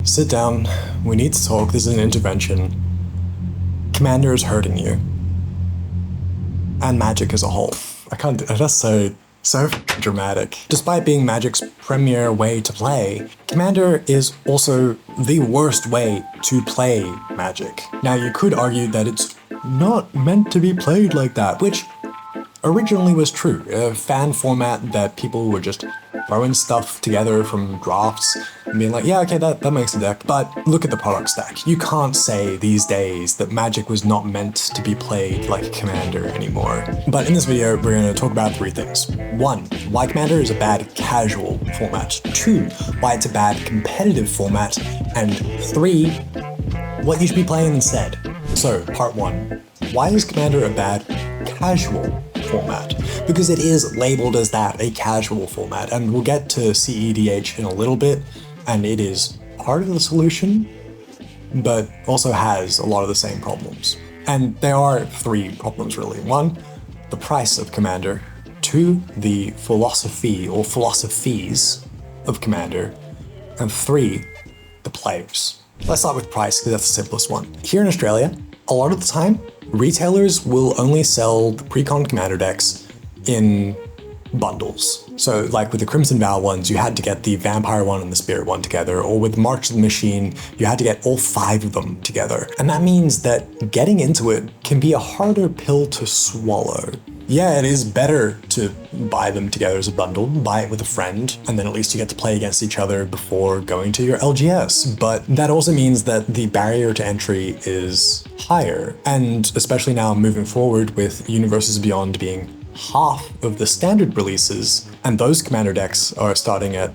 Sit down. We need to talk. This is an intervention. Commander is hurting you. And Magic as a whole. That's so dramatic. Despite being Magic's premier way to play, Commander is also the worst way to play Magic. Now, you could argue that it's not meant to be played like that, which originally was true. A fan format that people were just throwing stuff together from drafts and being like, yeah, okay, that makes a deck. But look at the product stack. You can't say these days that Magic was not meant to be played like Commander anymore. But in this video, we're going to talk about 3 things. 1, why Commander is a bad casual format. 2, why it's a bad competitive format. And 3, what you should be playing instead. So, part 1, why is Commander a bad casual format? Because it is labeled as that, a casual format, and we'll get to cEDH in a little bit, and it is part of the solution, but also has a lot of the same problems. And there are 3 problems really. 1, the price of Commander. 2, the philosophy or philosophies of Commander. And 3, the players. Let's start with price because that's the simplest one. Here in Australia, a lot of the time, retailers will only sell the pre-con Commander decks in bundles. So like with the Crimson Vow ones, you had to get the Vampire one and the Spirit one together, or with March of the Machine, you had to get all 5 of them together. And that means that getting into it can be a harder pill to swallow. Yeah, it is better to buy them together as a bundle, buy it with a friend, and then at least you get to play against each other before going to your LGS. But that also means that the barrier to entry is higher. And especially now moving forward with Universes Beyond being half of the standard releases, and those Commander decks are starting at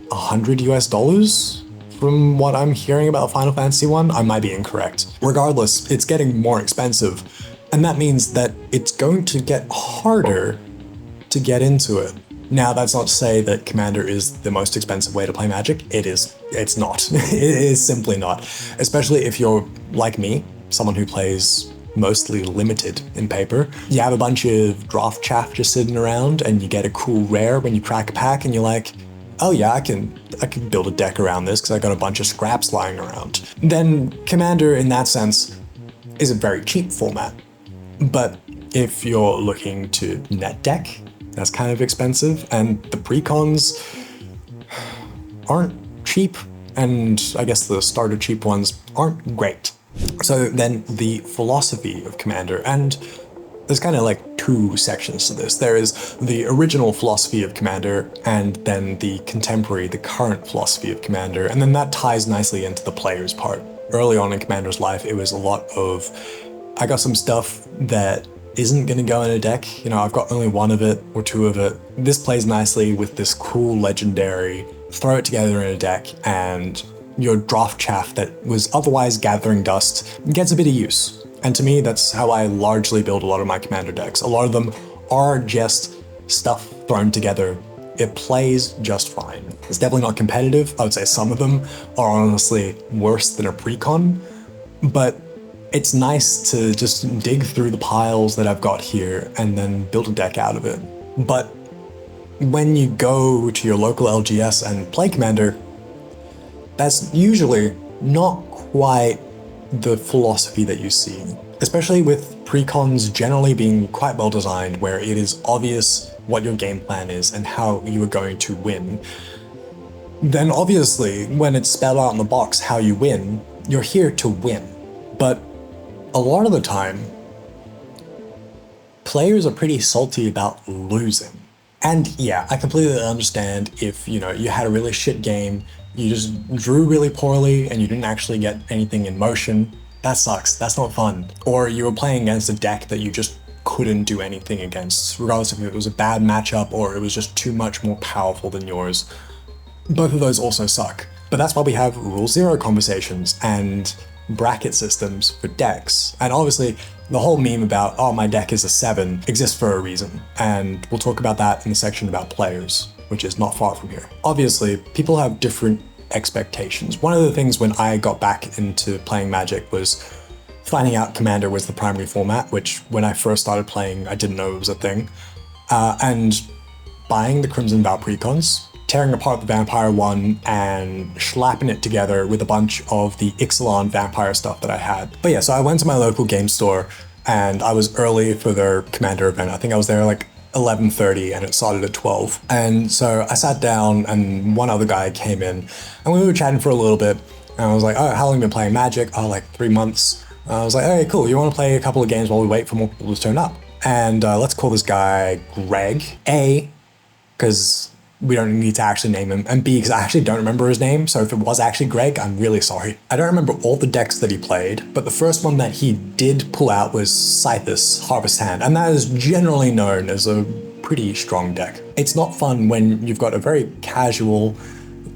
$100 from what I'm hearing about Final Fantasy 1. I might be incorrect. Regardless, it's getting more expensive. And that means that it's going to get harder to get into it. Now, that's not to say that Commander is the most expensive way to play Magic. It is. It's not. It is simply not. Especially if you're like me, someone who plays mostly limited in paper. You have a bunch of draft chaff just sitting around and you get a cool rare when you crack a pack and you're like, oh yeah, I can build a deck around this because I got a bunch of scraps lying around. Then Commander, in that sense, is a very cheap format. But if you're looking to net deck, that's kind of expensive, and the precons aren't cheap, and I guess the starter cheap ones aren't great. So then the philosophy of Commander, and there's kind of like 2 sections to this. There is the original philosophy of Commander, and then the contemporary, the current philosophy of Commander, and then that ties nicely into the players part. Early on in Commander's life, it was a lot of, I got some stuff that isn't going to go in a deck. You know, I've got only 1 of it or 2 of it. This plays nicely with this cool legendary. Throw it together in a deck and your draft chaff that was otherwise gathering dust gets a bit of use. And to me, that's how I largely build a lot of my Commander decks. A lot of them are just stuff thrown together. It plays just fine. It's definitely not competitive. I would say some of them are honestly worse than a precon, but it's nice to just dig through the piles that I've got here and then build a deck out of it. But when you go to your local LGS and play Commander, that's usually not quite the philosophy that you see, especially with precons generally being quite well designed, where it is obvious what your game plan is and how you are going to win. Then obviously, when it's spelled out in the box how you win, you're here to win. But a lot of the time, players are pretty salty about losing. And yeah, I completely understand if, you had a really shit game, you just drew really poorly and you didn't actually get anything in motion. That sucks. That's not fun. Or you were playing against a deck that you just couldn't do anything against, regardless if it was a bad matchup or it was just too much more powerful than yours. Both of those also suck. But that's why we have Rule 0 conversations and bracket systems for decks. And obviously, the whole meme about, oh, my deck is a 7 exists for a reason. And we'll talk about that in the section about players, which is not far from here. Obviously, people have different expectations. One of the things when I got back into playing Magic was finding out Commander was the primary format, which when I first started playing, I didn't know it was a thing. And buying the Crimson Vow precons tearing apart the vampire one and slapping it together with a bunch of the Ixalan vampire stuff that I had. But yeah, so I went to my local game store and I was early for their Commander event. I think I was there like 11:30 and it started at 12. And so I sat down and one other guy came in and we were chatting for a little bit. And I was like, oh, how long have you been playing Magic? Oh, like 3 months. I was like, hey, cool. You want to play a couple of games while we wait for more people to turn up? And let's call this guy Greg. A, because we don't need to actually name him. And B, because I actually don't remember his name. So if it was actually Greg, I'm really sorry. I don't remember all the decks that he played, but the first one that he did pull out was Scythus Harvest Hand. And that is generally known as a pretty strong deck. It's not fun when you've got a very casual,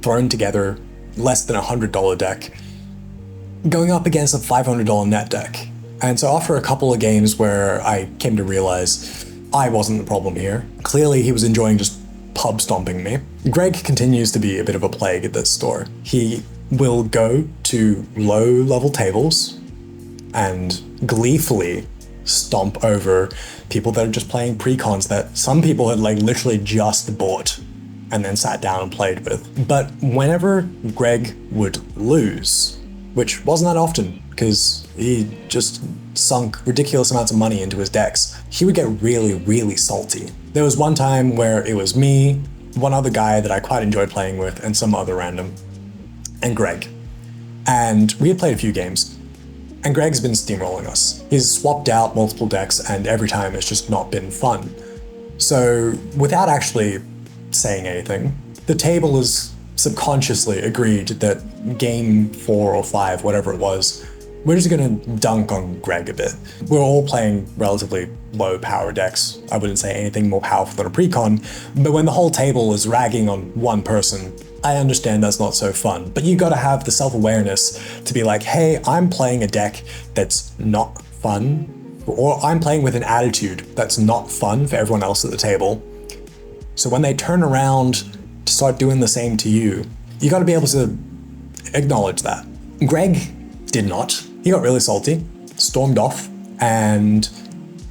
thrown together, less than $100 deck going up against a $500 net deck. And so after a couple of games where I came to realize I wasn't the problem here, clearly he was enjoying just pub stomping me. Greg continues to be a bit of a plague at this store. He will go to low level tables and gleefully stomp over people that are just playing pre-cons that some people had like literally just bought and then sat down and played with. But whenever Greg would lose, which wasn't that often because he just sunk ridiculous amounts of money into his decks, he would get really, really salty. There was one time where it was me, one other guy that I quite enjoyed playing with, and some other random, and Greg. And we had played a few games, and Greg's been steamrolling us. He's swapped out multiple decks, and every time it's just not been fun. So without actually saying anything, the table has subconsciously agreed that game 4 or 5, whatever it was, we're just gonna dunk on Greg a bit. We're all playing relatively low power decks. I wouldn't say anything more powerful than a precon, but when the whole table is ragging on one person, I understand that's not so fun, but you gotta have the self-awareness to be like, hey, I'm playing a deck that's not fun, or I'm playing with an attitude that's not fun for everyone else at the table. So when they turn around to start doing the same to you, you gotta be able to acknowledge that. Greg did not. He got really salty, stormed off, and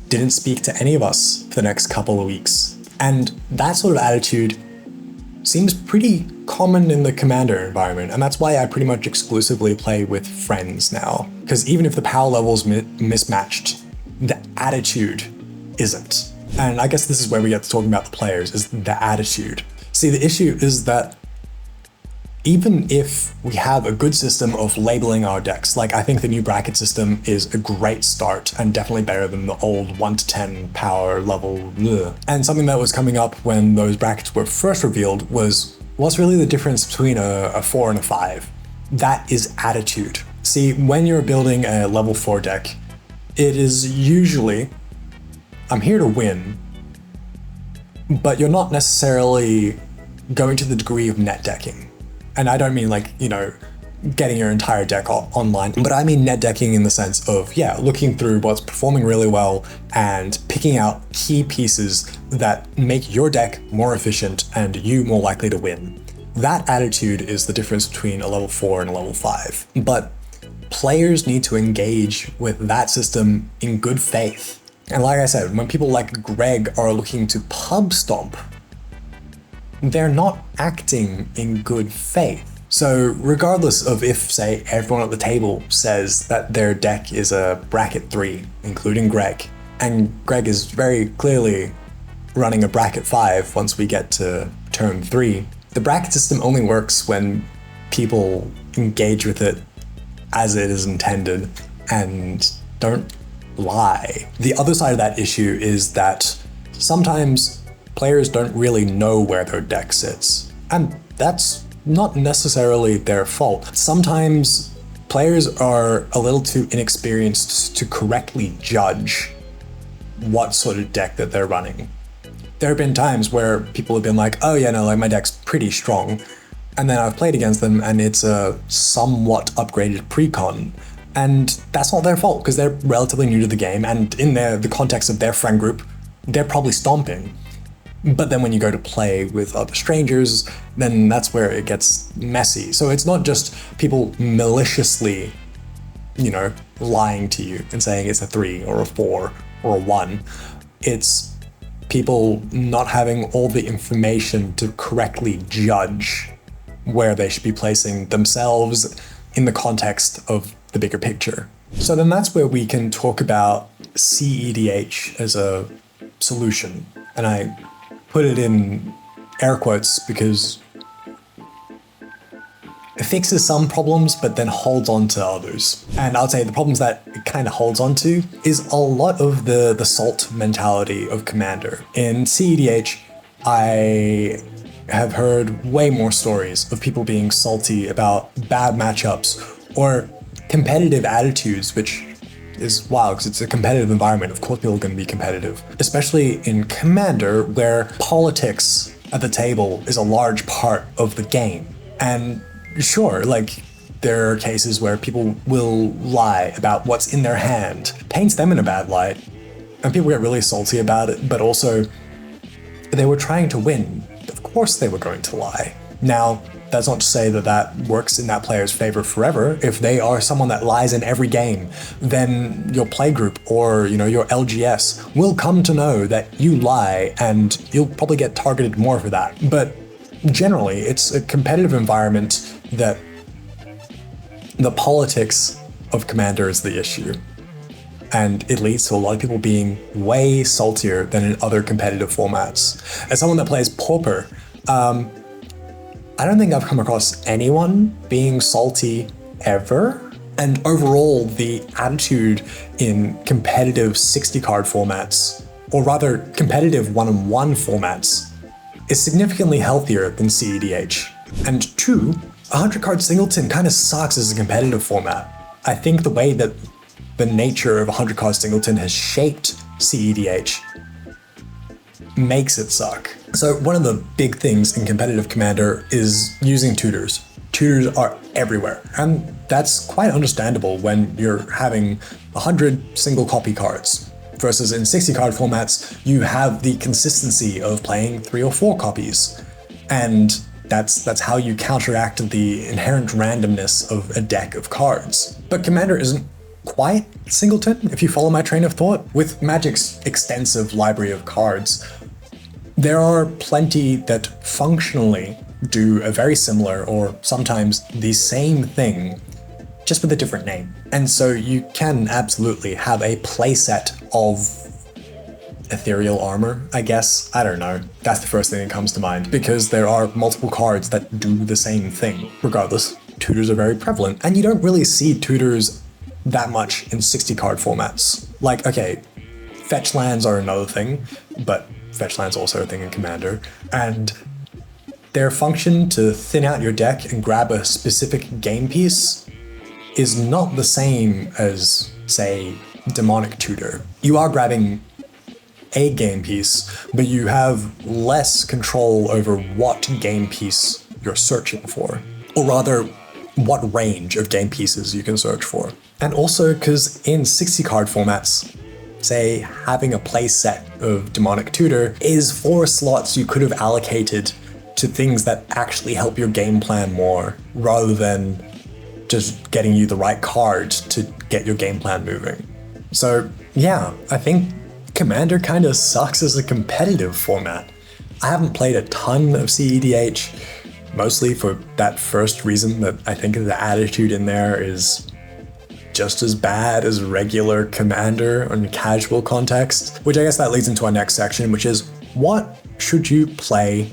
didn't speak to any of us for the next couple of weeks. And that sort of attitude seems pretty common in the Commander environment, and that's why I pretty much exclusively play with friends now. Because even if the power level's mismatched, the attitude isn't. And I guess this is where we get to talking about the players, is the attitude. See, the issue is that even if we have a good system of labeling our decks, like I think the new bracket system is a great start and definitely better than the old 1 to 10 power level. Ugh. And something that was coming up when those brackets were first revealed was, what's really the difference between a 4 and a 5? That is attitude. See, when you're building a level 4 deck, it is usually, I'm here to win, but you're not necessarily going to the degree of net decking. And I don't mean like, you know, getting your entire deck online, but I mean net decking in the sense of, yeah, looking through what's performing really well and picking out key pieces that make your deck more efficient and you more likely to win. That attitude is the difference between a level 4 and a level 5. But players need to engage with that system in good faith. And like I said, when people like Greg are looking to pub stomp, they're not acting in good faith. So regardless of if, say, everyone at the table says that their deck is a bracket 3, including Greg, and Greg is very clearly running a bracket 5 once we get to turn 3, the bracket system only works when people engage with it as it is intended and don't lie. The other side of that issue is that sometimes players don't really know where their deck sits, and that's not necessarily their fault. Sometimes players are a little too inexperienced to correctly judge what sort of deck that they're running. There have been times where people have been like, oh yeah, no, like my deck's pretty strong, and then I've played against them and it's a somewhat upgraded precon, and that's not their fault because they're relatively new to the game, and in the context of their friend group, they're probably stomping. But then when you go to play with other strangers, then that's where it gets messy. So it's not just people maliciously, you know, lying to you and saying it's a 3 or a 4 or a 1. It's people not having all the information to correctly judge where they should be placing themselves in the context of the bigger picture. So then that's where we can talk about cEDH as a solution. And I put it in air quotes because it fixes some problems, but then holds on to others. And I'll say the problems that it kind of holds on to is a lot of the salt mentality of Commander. In cEDH, I have heard way more stories of people being salty about bad matchups or competitive attitudes, which is wild because it's a competitive environment. Of course people are going to be competitive, especially in Commander where politics at the table is a large part of the game. And sure, like there are cases where people will lie about what's in their hand, paints them in a bad light, and people get really salty about it, but also they were trying to win. Of course they were going to lie. Now, that's not to say that that works in that player's favor forever. If they are someone that lies in every game, then your playgroup or your LGS will come to know that you lie and you'll probably get targeted more for that. But generally, it's a competitive environment that the politics of Commander is the issue. And it leads to a lot of people being way saltier than in other competitive formats. As someone that plays Pauper, I don't think I've come across anyone being salty ever. And overall, the attitude in competitive 60-card formats, or rather competitive one-on-one formats, is significantly healthier than cEDH. And two, 100-card singleton kind of sucks as a competitive format. I think the way that the nature of 100-card singleton has shaped cEDH makes it suck. So one of the big things in competitive Commander is using tutors. Tutors are everywhere, and that's quite understandable when you're having 100 single copy cards. Versus in 60-card formats, you have the consistency of playing 3 or 4 copies. And that's how you counteract the inherent randomness of a deck of cards. But Commander isn't quite singleton, if you follow my train of thought. With Magic's extensive library of cards, there are plenty that functionally do a very similar or sometimes the same thing, just with a different name. And so you can absolutely have a playset of ethereal armor, I guess. I don't know. That's the first thing that comes to mind, because there are multiple cards that do the same thing. Regardless, tutors are very prevalent, and you don't really see tutors that much in 60-card formats. Like, okay, fetch lands are another thing, but fetch lands are also a thing in Commander, and their function to thin out your deck and grab a specific game piece is not the same as, say, Demonic Tutor. You are grabbing a game piece, but you have less control over what game piece you're searching for, or rather, what range of game pieces you can search for. And also because in 60-card formats, say having a play set of Demonic Tutor is 4 slots you could have allocated to things that actually help your game plan more, rather than just getting you the right card to get your game plan moving. So yeah, I think Commander kind of sucks as a competitive format. I haven't played a ton of cEDH, mostly for that first reason that I think the attitude in there is just as bad as regular Commander in casual context, which I guess that leads into our next section, which is what should you play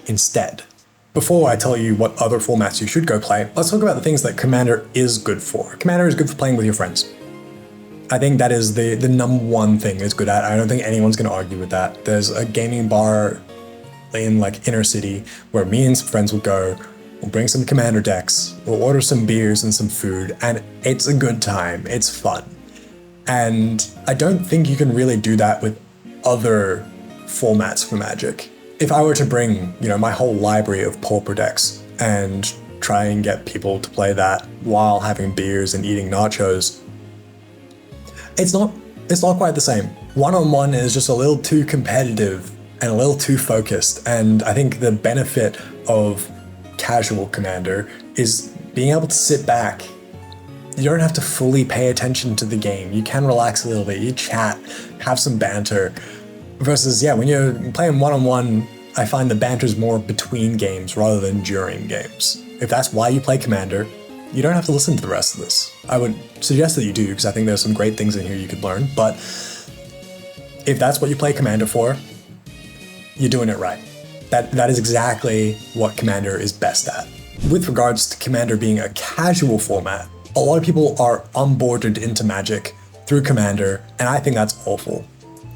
instead? Before I tell you what other formats you should go play, let's talk about the things that Commander is good for. Commander is good for playing with your friends. I think that is the number one thing it's good at. I don't think anyone's going to argue with that. There's a gaming bar in like inner city where me and some friends will go, we'll bring some Commander decks, we'll order some beers and some food, and it's a good time, it's fun. And I don't think you can really do that with other formats for Magic. If I were to bring, my whole library of Pauper decks and try and get people to play that while having beers and eating nachos, it's not quite the same. One-on-one is just a little too competitive and a little too focused, and I think the benefit of casual Commander is being able to sit back. You don't have to fully pay attention to the game. You can relax a little bit, you chat, have some banter, Versus, yeah, when you're playing one-on-one, I find the banter's more between games rather than during games. If that's why you play Commander, you don't have to listen to the rest of this. I would suggest that you do, because I think there's some great things in here you could learn, but if that's what you play Commander for, you're doing it right. That is exactly what Commander is best at. With regards to Commander being a casual format, a lot of people are onboarded into Magic through Commander, and I think that's awful.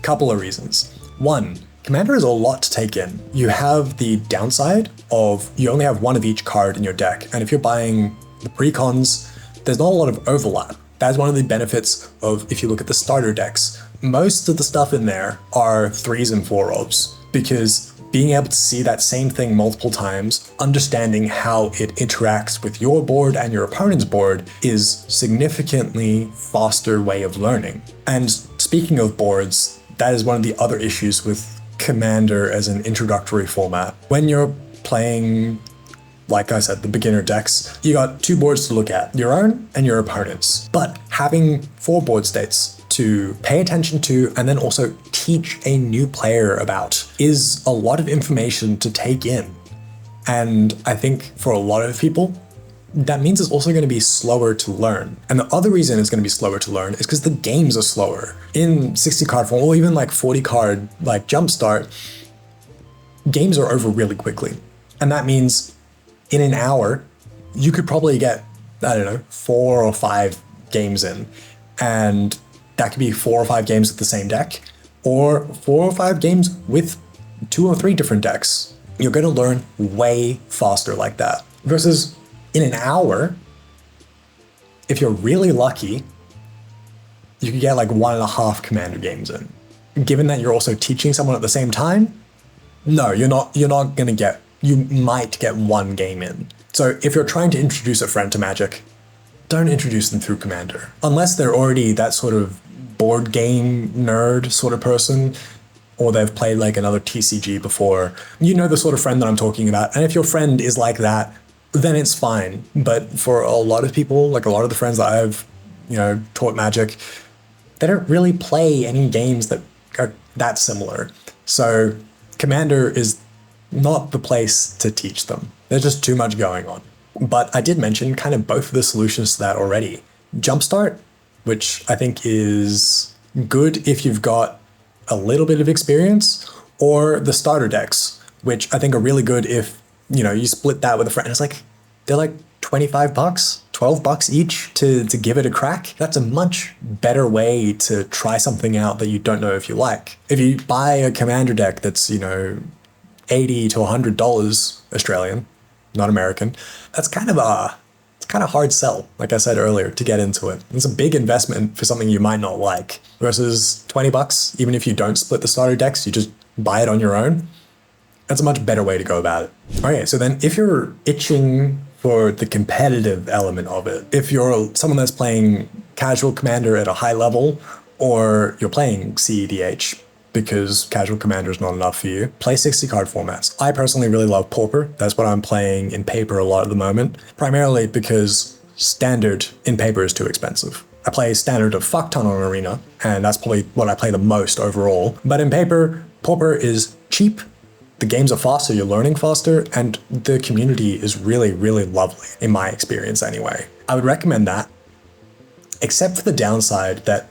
Couple of reasons. One, Commander is a lot to take in. You have the downside of you only have one of each card in your deck, and if you're buying the precons, there's not a lot of overlap. That's one of the benefits of, if you look at the starter decks, most of the stuff in there are 3s and 4-ofs, because being able to see that same thing multiple times, understanding how it interacts with your board and your opponent's board, is significantly faster way of learning. And speaking of boards, that is one of the other issues with Commander as an introductory format. When you're playing, like I said, the beginner decks, you got 2 boards to look at, your own and your opponent's. But having 4 board states to pay attention to and then also teach a new player about is a lot of information to take in. And I think for a lot of people, that means it's also going to be slower to learn. And the other reason it's going to be slower to learn is because the games are slower. In 60 card form, or even like 40 card like Jumpstart, games are over really quickly. And that means in an hour, you could probably get, I don't know, 4 or 5 games in. And that could be 4 or 5 games with the same deck, or 4 or 5 games with 2 or 3 different decks. You're going to learn way faster like that. Versus in an hour, if you're really lucky, you could get like 1.5 Commander games in. Given that you're also teaching someone at the same time, no, you're not going to get, you might get 1 game in. So if you're trying to introduce a friend to Magic, don't introduce them through Commander. Unless they're already that sort of board game nerd sort of person, or they've played like another TCG before. You know the sort of friend that I'm talking about. And if your friend is like that, then it's fine. But for a lot of people, like a lot of the friends that I've, taught Magic, they don't really play any games that are that similar. So Commander is not the place to teach them. There's just too much going on. But I did mention kind of both of the solutions to that already. Jumpstart, which I think is good if you've got a little bit of experience, or the starter decks, which I think are really good if, you split that with a friend. It's like, they're like $25, $12 each to give it a crack. That's a much better way to try something out that you don't know if you like. If you buy a Commander deck that's, $80 to $100 Australian, not American, that's kind of a hard sell, like I said earlier, to get into it. It's a big investment for something you might not like, versus $20, even if you don't split the starter decks, you just buy it on your own. That's a much better way to go about it. Okay, so then if you're itching for the competitive element of it, if you're someone that's playing casual Commander at a high level, or you're playing cEDH, because casual Commander is not enough for you, play 60 card formats. I personally really love Pauper. That's what I'm playing in Paper a lot at the moment, primarily because Standard in Paper is too expensive. I play Standard a fuck ton on Arena, and that's probably what I play the most overall. But in Paper, Pauper is cheap, the games are faster, you're learning faster, and the community is really, really lovely, in my experience anyway. I would recommend that, except for the downside that,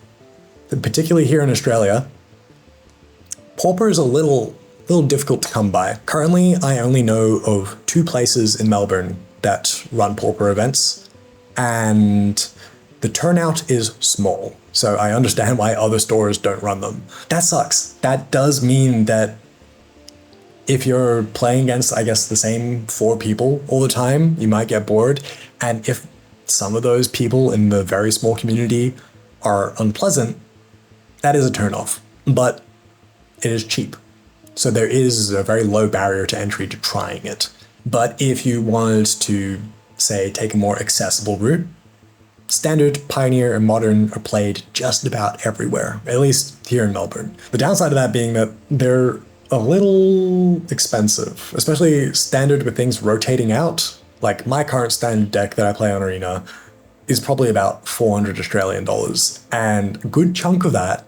particularly here in Australia, Pauper is a little difficult to come by. Currently, I only know of 2 places in Melbourne that run Pauper events, and the turnout is small. So I understand why other stores don't run them. That sucks. That does mean that if you're playing against, I guess, the same 4 people all the time, you might get bored. And if some of those people in the very small community are unpleasant, that is a turnoff. But it is cheap. So there is a very low barrier to entry to trying it. But if you wanted to, say, take a more accessible route, Standard, Pioneer, and Modern are played just about everywhere, at least here in Melbourne. The downside of that being that they're a little expensive, especially Standard with things rotating out. Like my current Standard deck that I play on Arena is probably about $400 Australian dollars. And a good chunk of that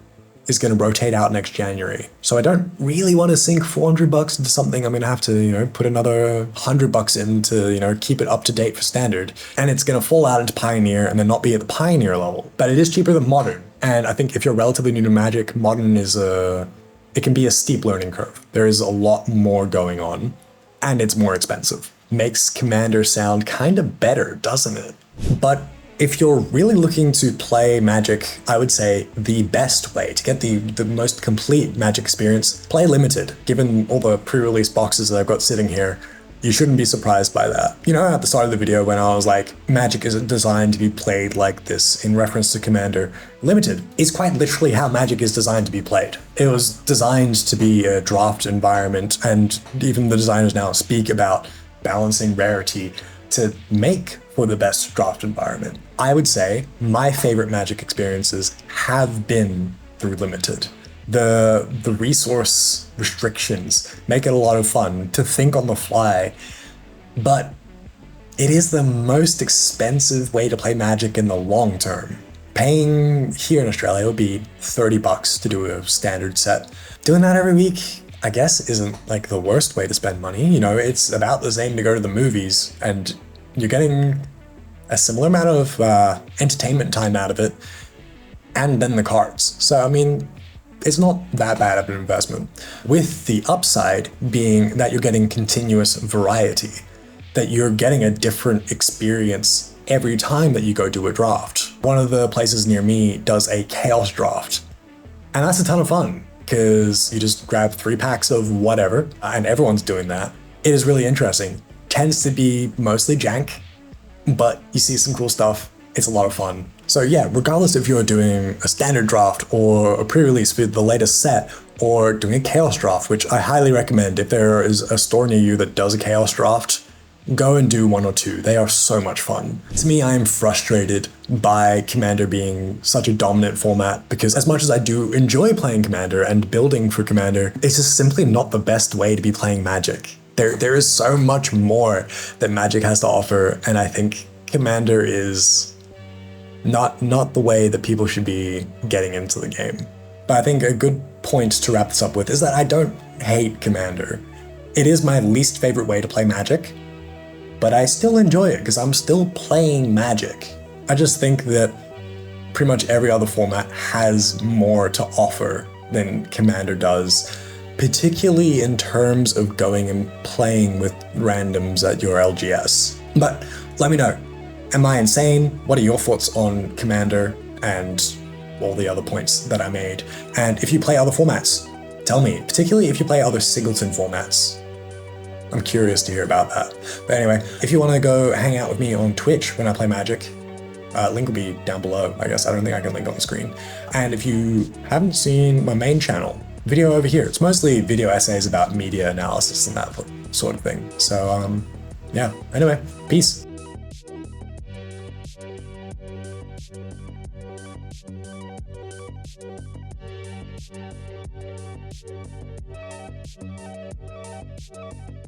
is going to rotate out next January. So I don't really want to sink $400 into something I'm going to have to, put another $100 in to, keep it up to date for standard. And it's going to fall out into Pioneer and then not be at the Pioneer level. But it is cheaper than Modern. And I think if you're relatively new to Magic, Modern it can be a steep learning curve. There is a lot more going on and it's more expensive. Makes Commander sound kind of better, doesn't it? But if you're really looking to play Magic, I would say the best way to get the most complete Magic experience, play Limited. Given all the pre-release boxes that I've got sitting here, you shouldn't be surprised by that. At the start of the video when I was like, Magic isn't designed to be played like this in reference to Commander, Limited is quite literally how Magic is designed to be played. It was designed to be a draft environment, and even the designers now speak about balancing rarity to make for the best draft environment. I would say my favorite Magic experiences have been through Limited. The resource restrictions make it a lot of fun to think on the fly, but it is the most expensive way to play Magic in the long term. Paying here in Australia would be $30 to do a standard set. Doing that every week, I guess, isn't like the worst way to spend money. It's about the same to go to the movies, and you're getting a similar amount of entertainment time out of it, and then the cards. So, it's not that bad of an investment. With the upside being that you're getting continuous variety, that you're getting a different experience every time that you go do a draft. One of the places near me does a chaos draft, and that's a ton of fun, because you just grab 3 packs of whatever, and everyone's doing that. It is really interesting. Tends to be mostly jank, but you see some cool stuff. It's a lot of fun. So yeah, regardless if you're doing a standard draft or a pre-release with the latest set, or doing a chaos draft, which I highly recommend. If there is a store near you that does a chaos draft, go and do 1 or 2. They are so much fun. To me, I am frustrated by Commander being such a dominant format, because as much as I do enjoy playing Commander and building for Commander, it's just simply not the best way to be playing Magic. There is so much more that Magic has to offer, and I think Commander is not the way that people should be getting into the game. But I think a good point to wrap this up with is that I don't hate Commander. It is my least favorite way to play Magic, but I still enjoy it because I'm still playing Magic. I just think that pretty much every other format has more to offer than Commander does, particularly in terms of going and playing with randoms at your LGS. But let me know. Am I insane? What are your thoughts on Commander and all the other points that I made? And if you play other formats, tell me, particularly if you play other singleton formats. I'm curious to hear about that. But anyway, if you want to go hang out with me on Twitch when I play Magic, link will be down below, I guess. I don't think I can link on the screen. And if you haven't seen my main channel, video over here, it's mostly video essays about media analysis and that sort of thing. So yeah, anyway, peace.